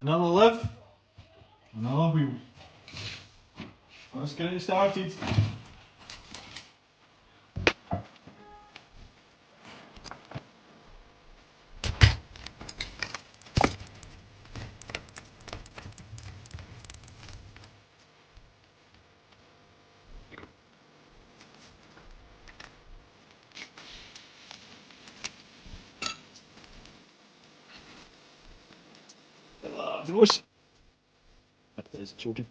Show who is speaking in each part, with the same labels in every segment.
Speaker 1: Another lift, another wheel. Let's get it started. Gross. That is choking.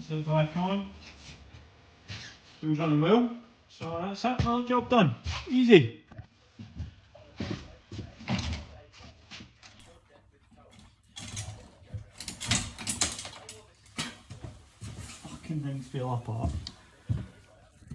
Speaker 1: So back on. Screws on the wheel. So that's that, another job done. Easy. Fucking things fell apart.